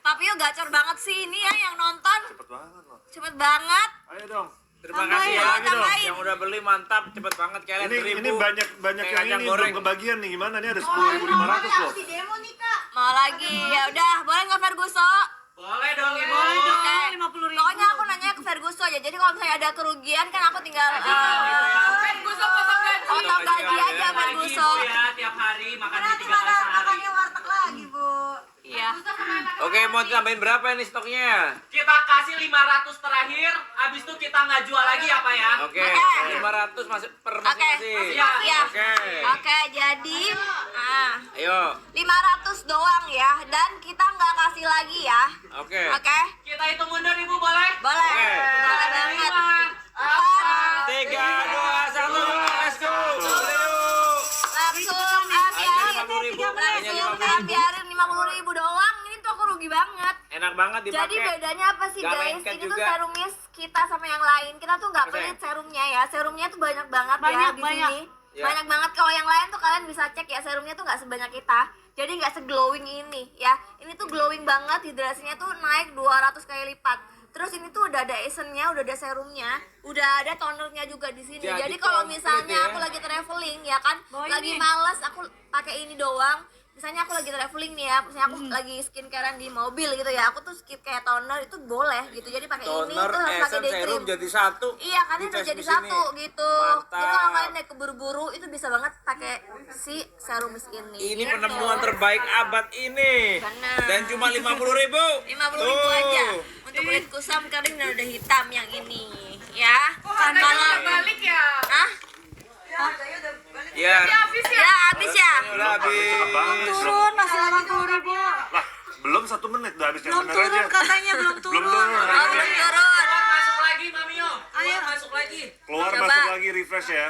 Papio gacor banget sih ini ya yang nonton. Cepet banget loh. Cepet banget. Ayo dong. Terima Tambahin, kasih ya lagi dong. tambahin. yang udah beli, mantap, cepet banget kalian. Ini banyak Kayak yang kacang ini goreng. belum kebagian nih. Gimana nih, ada 10.500 loh. Si demo nih Kak. Mau lagi. Ya udah, boleh nggak Ferguso? Boleh dong, Ibu. Boleh dong, Oke. 50.000. Pokoknya aku nanya ke Ferguso aja. Jadi kalau misalnya ada kerugian kan aku tinggal Ferguson potong gaji. potong gaji aja Lagi, Ferguso. Bu, ya, tiap hari makannya Nanti 3 kali sehari. makannya warteg lagi Bu. Iya. Oke, mau tambahin berapa nih stoknya? Kita kasih 500 terakhir, habis itu kita nggak jual lagi apa ya? Oke, Oke. 500 masuk per Oke. masing-masing. Iya. Iya. Oke. Oke, jadi Ayo. 500 doang ya dan kita nggak kasih lagi ya. Oke. Oke? Kita hitung mundur, Ibu, boleh? Boleh. Oke. Boleh banget. 3, 2, 1, let's go. Langsung Hanya biarin 50.000. Hanya 50.000. biarin 50.000 doang. Ini tuh aku rugi banget. Enak banget dipakai. Jadi bedanya apa sih Gak guys? lengket Ini tuh juga. serumnya kita sama yang lain. Kita tuh nggak Oke. pelit serumnya ya. Serumnya tuh banyak banget ya Banyak, di banyak. sini. Ya. Banyak banget. Kalau yang lain tuh kalian bisa cek ya, serumnya tuh nggak sebanyak kita. Jadi nggak seglowing ini ya. Ini tuh glowing banget, hidrasinya tuh naik 200 kali lipat. Terus ini tuh udah ada essence-nya, udah ada serumnya, udah ada tonernya juga di sini. Jadi Jadi kalau komplit misalnya ya. aku lagi traveling ya kan, Bawa lagi ini. males aku pakai ini doang. Misalnya aku lagi traveling nih ya, misalnya aku lagi skincarean di mobil gitu ya, aku tuh skip kayak toner itu boleh gitu. Jadi pakai ini Toner, tuh harus pakai essence, day serum cream. jadi satu. Iya, kan itu Dites jadi di sini. satu gitu. Mantap. Jadi kalau kalian naik keburu-buru itu bisa banget pakai si serumis ini. Ini Gitu. penemuan terbaik abad ini. Benar. Dan cuma 50.000. 50.000 aja untuk kulit kusam kering dan udah hitam yang ini ya. Harganya udah balik ya. Hah? Ya. Habis ya. Ya habis ya. Ini udah habis. Turun masih 80.000. Lah, belum 1 menit udah habis yang Belum bener turun aja. katanya, belum turun. Belum turun. Oh, belum turun. Keluar masuk lagi, Mamio. Keluar Ayo. masuk lagi. Keluar Coba. masuk lagi refresh ya.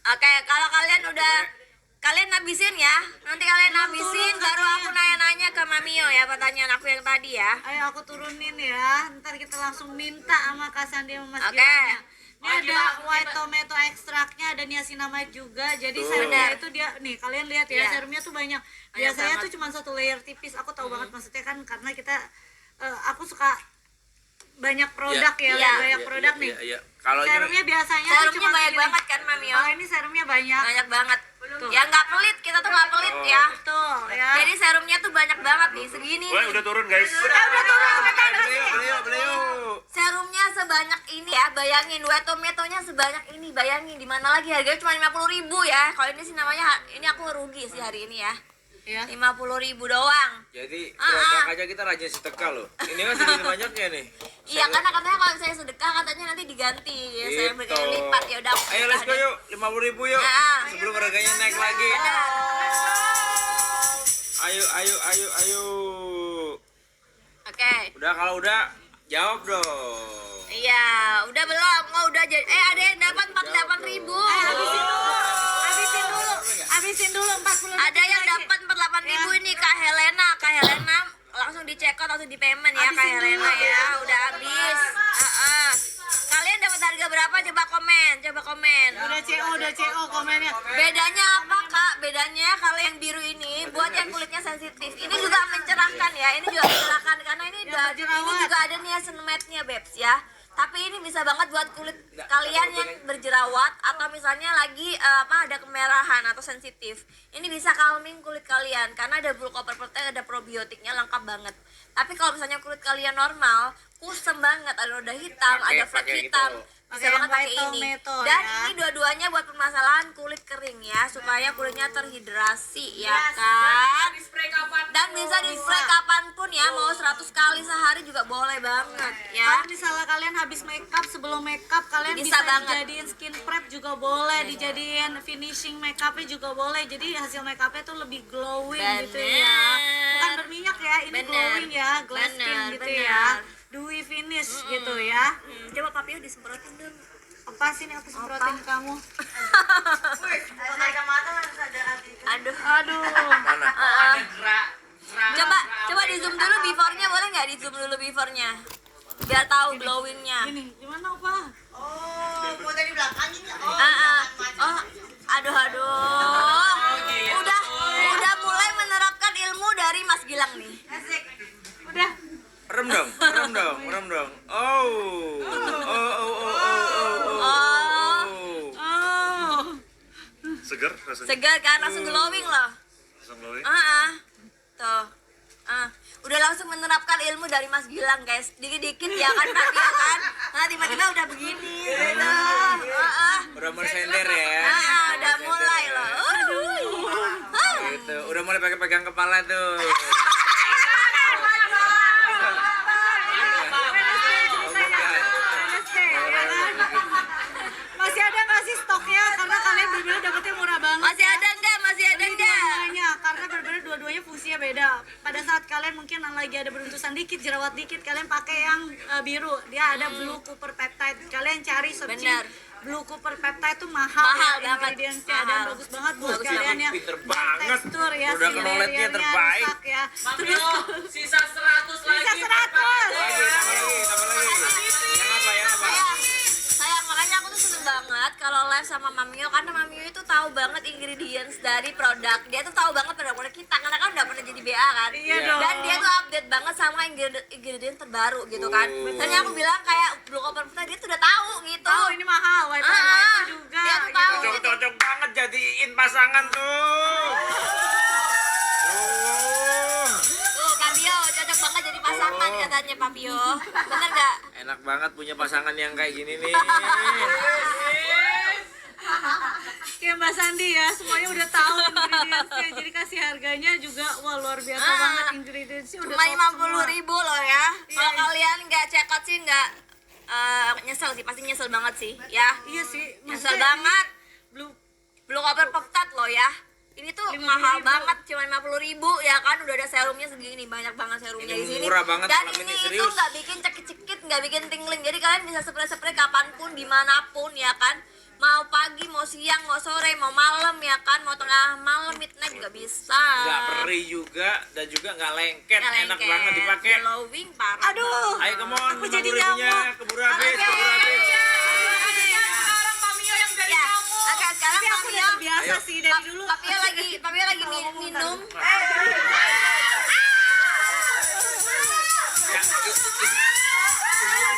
Oke, kalau kalian udah kalian habisin ya. Nanti kalian habisin baru aku nanya-nanya ke Mamio ya pertanyaan aku yang tadi ya. Ayo aku turunin ya. Ntar kita langsung minta sama Kak Sandi sama Mas Oke. Gilang. Ini Oh, ada kita- white tomato ekstraknya, ada niacinamide juga. Jadi Tuh. serumnya itu dia nih, kalian lihat ya, Iya. serumnya tuh banyak. Banyak Biasanya banget. tuh cuma satu layer tipis. Aku tahu banget maksudnya kan karena kita aku suka banyak produk ya, Iya. banyak produk nih. Iya. Kalau Serumnya biasanya tuh Serumnya cuma banyak segini. banget kan Mamio? Kalau ini serumnya banyak. Banyak banget. Tuh. Ya nggak pelit, kita tuh nggak pelit ya. Tuh ya. Jadi serumnya tuh banyak banget nih, segini Wah, nih. udah turun guys. beli yuk. Serumnya sebanyak ini bayangin wet tomatonya sebanyak ini, bayangin di mana lagi harganya cuma 50.000 ya. Kalau ini sih namanya, ini aku rugi sih hari ini ya. Ya. 50.000 doang. Jadi produk aja kita rajin sedekah loh. Ini kan segini banyaknya nih. Iya, karena katanya kalau saya sedekah katanya nanti diganti ya, saya Gitu. berkali lipat ya udah. Ayo let's go yuk, 50.000 yuk. Nah. Sebelum harganya naik lagi. Benar. Ayo. Oke. Udah kalau udah jawab dong. Iya, udah belum? Oh, udah jadi. Ada yang dapat 48.000. Habisin dulu 40. Ada yang dapat 48.000 ini Kak Helena. Kak Helena langsung dicek out, langsung di payment ya Kak Helena ya. Udah habis. Kalian dapat harga berapa? Coba komen. Udah CO komennya. Bedanya apa Kak? Bedanya kalau yang biru ini buat yang kulitnya sensitif. Ini juga mencerahkan ya. Ini juga mencerahkan karena ini juga ada niacinamide-nya Bebs ya. Tapi ini bisa banget buat kulit kalian yang berjerawat atau misalnya lagi ada kemerahan atau sensitif. Ini bisa calming kulit kalian karena ada blue copper protein, ada probiotiknya lengkap banget. Tapi kalau misalnya kulit kalian normal, kusem banget, ada noda hitam, ada flek hitam, bisa Pakai banget yang pakai white ini. tomato Dan ya. ini dua-duanya buat permasalahan kulit kering ya, supaya kulitnya terhidrasi ya kan. Di spray kapan? Dan bisa di spray kapanpun ya, mau 100 kali sehari juga boleh banget ya. Kalau misalnya kalian habis makeup, sebelum makeup kalian Bisa bisa, banget. dijadiin skin prep juga boleh, dijadiin finishing makeupnya juga boleh. Jadi hasil makeupnya tuh lebih glowing gitu ya. Bener. Bukan berminyak ya, ini Bener. glowing ya, glass skin Bener, gitu bener. ya. Dewy finish gitu ya. Coba Papio disemprotin dong. Apa sih nih aku semprotin kamu? Aduh. Mana? Coba di zoom dulu before-nya, boleh nggak di zoom dulu before-nya? Biar tahu glowing-nya. Ini gimana Opa? Oh, aduh. Udah mulai menerapkan ilmu dari Mas Gilang nih. Udah. Rem dong. Oh. Oh. Seger rasanya. Segar kan, langsung glowing loh. Langsung glowing. Tuh. Udah langsung menerapkan ilmu dari Mas Gilang guys. Dikit-dikit ya kan Papio kan. Tiba-tiba udah begini gitu. Udah mulai sender ya. Udah mulai loh. Gitu. Udah mulai pegang kepala tuh. Masih ada nggak sih stoknya? Karena kalian berbeda dapetnya murah banget. Masih ada enggak? Dua-duanya, karena berbeda dua-duanya fungsinya beda. Pada saat kalian mungkin lagi ada beruntusan dikit, jerawat dikit, kalian pakai yang biru. Dia ada Blue Cooper Peptide. Kalian cari searching Bener. Blue Cooper Peptide tuh mahal Mahal ya banget. ingredients-nya, dan Mahal. bagus banget buat Bagus kalian banget. yang Pinter banget. tekstur ya, Udah si knowledge-nya barrier-nya terbaik. rusak ya. Papio, sisa 100 lagi. Bisa 100. Tambah lagi. Yang apa? Sayang, makanya aku tuh seneng banget kalau live sama Mamio, karena Mamio itu tahu banget ingredients dari produk. Dia tuh tahu banget produk-produk kita karena kan udah pernah jadi BA kan. Iya dong. Dan dia tuh update banget sama ingredient terbaru gitu kan. Makanya aku bilang kayak Blue Copper Peptide dia tuh udah tahu gitu. Tahu ini mahal, white juga. Dia tuh tahu gitu. Cocok banget jadiin pasangan tuh. Tuh Papio cocok banget jadi pasangan katanya Papio. Bener gak? Enak banget punya pasangan yang kayak gini nih. Kayak Mbak Sandi ya, semuanya udah tahu ingredientsnya, jadi kasih harganya juga wah luar biasa banget, ingredientsnya udah Cuma top 50.000 loh ya. Kalau kalian nggak check out sih nggak nyesel sih, pasti nyesel banget sih ya. Iya sih, Nyesel banget. Blue Copper Peptide loh ya. Ini tuh 50.000. mahal banget, cuma 50.000 ya kan. Udah ada serumnya segini, banyak banget serumnya Ini di sini. murah banget, Dan malam ini ini itu serius. nggak bikin cekit-cekit, nggak bikin tingling. Jadi kalian bisa spray-spray kapanpun, dimanapun ya kan. Mau pagi, mau siang, mau sore, mau malam ya kan. Mau tengah malam, midnight juga bisa. Nggak perih juga dan juga nggak lengket. Nggak Enak lengket, banget dipakai. glowing parah. Aduh, Ayo come on, aku jadi 50.000-nya. nyamuk. Keburu habis. Sekarang Papio yang jadi Ya, nyamuk. oke sekarang tapi aku udah biasa Ayo. sih dari dulu. Papio lagi minum.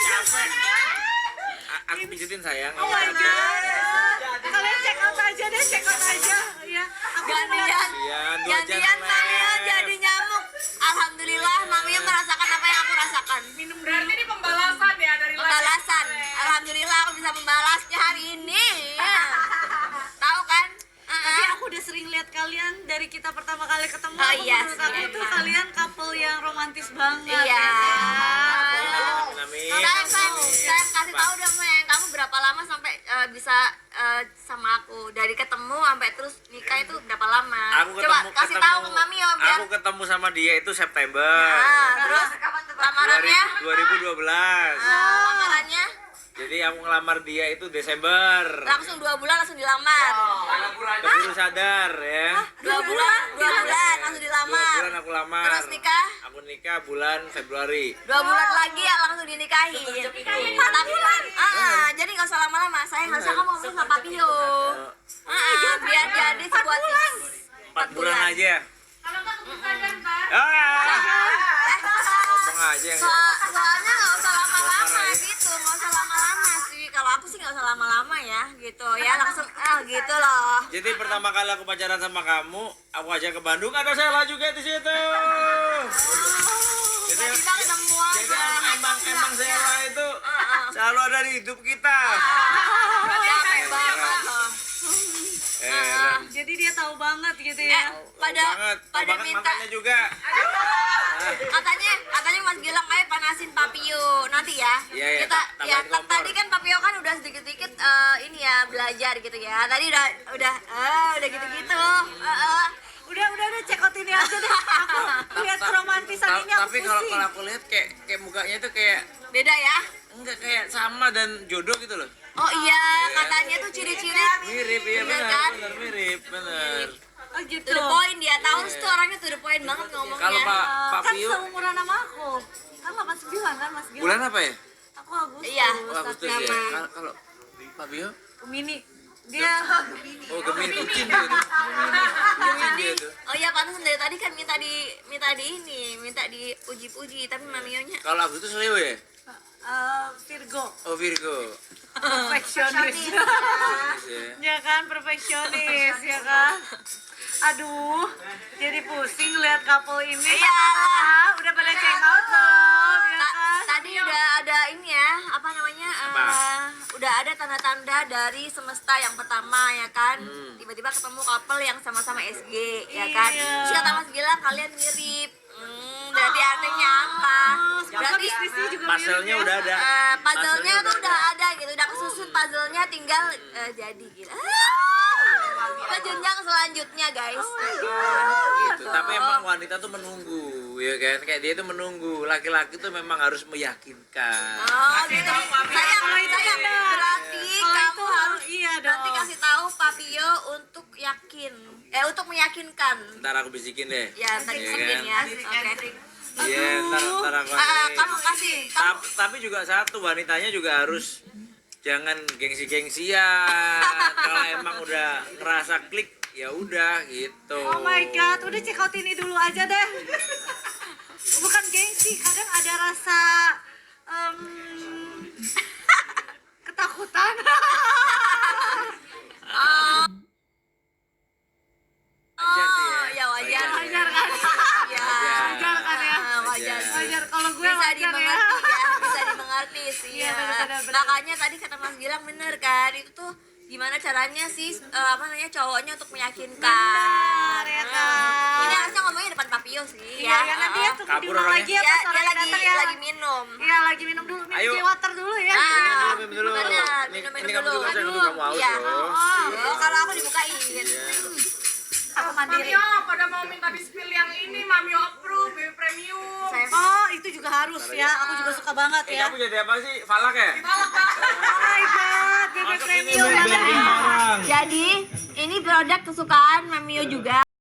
Capek. Aku pijitin sayang. Oh my god, kalian check out aja deh, check out aja ya. Aku Gantian, Kasihan, 2 jam gantian Mamio live. jadi nyamuk. Alhamdulillah Mamio merasakan apa yang aku rasakan. minum dulu. Berarti ini pembalasan ya dari live. Pembalasan. alhamdulillah aku bisa membalasnya hari ini. Tahu kan? Tapi aku udah sering lihat kalian dari kita pertama kali ketemu. Oh, iya Menurut sih, aku tuh emang. kalian couple yang romantis banget. Iya. ya kan? Saya kasih tahu dong, Meng, kamu berapa lama sampai bisa sama aku? Dari ketemu sampai terus nikah itu berapa lama? Coba kasih tahu ke Mami Yo biar. Aku ketemu sama dia itu September Terus lamarannya? 2012. Lamarannya Jadi aku ngelamar dia itu Desember. langsung 2 bulan langsung dilamar. Baru sadar ya. 2 bulan langsung 2 dilamar. bulan aku lamar. Terus nikah? Aku nikah bulan Februari. 2 bulan lagi ya langsung dinikahin. Tapi jadi nggak usah lama-lama. Sayang, harusnya kamu ngomong sama Papio. Biar jadi sebuah tips. 4 bulan aja. Kalau nggak kebukaan ntar. Ngomong aja. Soalnya nggak usah lama-lama gitu, nggak usah lama-lama sih. Kalau aku sih nggak usah lama-lama ya, gitu ya langsung gitu loh. Jadi pertama kali aku pacaran sama kamu, aku ajak ke Bandung, ada Sheila juga di situ. Jadi Kita semua. emang Sheila itu selalu ada di hidup kita. Capek banget loh. Jadi dia tahu banget gitu Eh, ya. pada minta Makanya juga. katanya Mas Gilang ayo panasin Papio nanti ya. Iya, Kita tambahin ya kompor. tadi kan Papio kan udah sedikit-sedikit ini ya belajar gitu ya. Tadi udah gitu-gitu. Udah check out ini aja deh. Aku lihat keromantisan ini aku Tapi kalau pusing. aku lihat kayak mukanya itu kayak Beda ya? enggak kayak sama dan jodoh gitu loh. Oh iya, katanya tuh ciri-ciri Mirip, iya Bener benar, kan? benar mirip, benar. Oh gitu. to the point dia. Tahu tuh orangnya to the point banget ngomongnya. Kalau Pak Kan Pio seumuran sama aku. Kan 89 kan Mas Gilang. bulan apa ya? Aku Agustus. Iya. Oh, Agustus ya. Sama. Kalau Pak Pio? Mini. Dia Oh, Gemini bucin dia tuh. Bucin dia tuh. Oh iya, pantesan dari tadi kan minta dipuji-puji, tapi mamionya Kalau Agustus Leo ya? Virgo. Oh, Virgo. Perfeksionis. Ya. Ya kan, perfeksionis ya kan. Aduh, jadi pusing lihat couple ini. Iyalah. Udah pada check out belum ya kan? Tadi udah ada ini ya, apa namanya? Udah ada tanda-tanda dari semesta yang pertama ya kan. Tiba-tiba ketemu couple yang sama-sama SG ya kan. Iya. Terus kata Mas Gilang kalian mirip. Berarti artinya apa? Semoga Berarti bisnisnya juga Puzzle-nya mirip ya. udah ada. puzzle-nya tuh udah ada gitu, udah kesusun puzzle-nya tinggal jadi gitu. Ke jenjang selanjutnya guys. Gitu. Tapi emang wanita tuh menunggu, ya kan? Kayak dia tuh menunggu. Laki-laki tuh memang harus meyakinkan. Oh gitu. Sayang, berarti Kalau kamu itu harus iya nanti dong. kasih tahu Papio untuk untuk meyakinkan. Ntar aku bisikin deh. Ya, tadi Iya sedih kan? ya. Oke. Iya, ntar aku Kamu kasih. Tapi juga satu, wanitanya juga harus jangan gengsi-gengsian. Kalau emang udah ngerasa klik, ya udah gitu. Oh my god, udah check out ini dulu aja deh. Bukan gengsi, kadang ada rasa ketakutan. Wajar sih ya. Ya wajar. Wajar kan? Ya. Wajar kan ya? Wajar. Wajar kalau gue Bisa wajar ya. dimengerti ya, bisa dimengerti sih Iya, ya. benar-benar. Makanya tadi kata Mas Gilang bener kan, itu tuh gimana caranya sih cowoknya untuk meyakinkan. Benar, ya kan? Ini harusnya ngomongnya depan Papio sih. Iya, ya nanti ya tunggu Kabur diulang orangnya. lagi ya Dia, pas dia orang lagi datang ya. lagi minum. Iya, lagi minum dulu, Ayo. minum water dulu ya. Minum dulu. Benar, Ini minum kamu dulu. juga saya dulu kamu haus Iya. loh. Oh, kalau aku dibukain. Aku mandiri. Mamio pada mau minta di spill yang ini, Mamio approve, baby premium. Saya Oh, itu juga harus ya. Aku juga suka banget ya. Kamu jadi apa sih? Falak ya? Oh my god, BB Premium. Jadi ini produk kesukaan Mamio juga.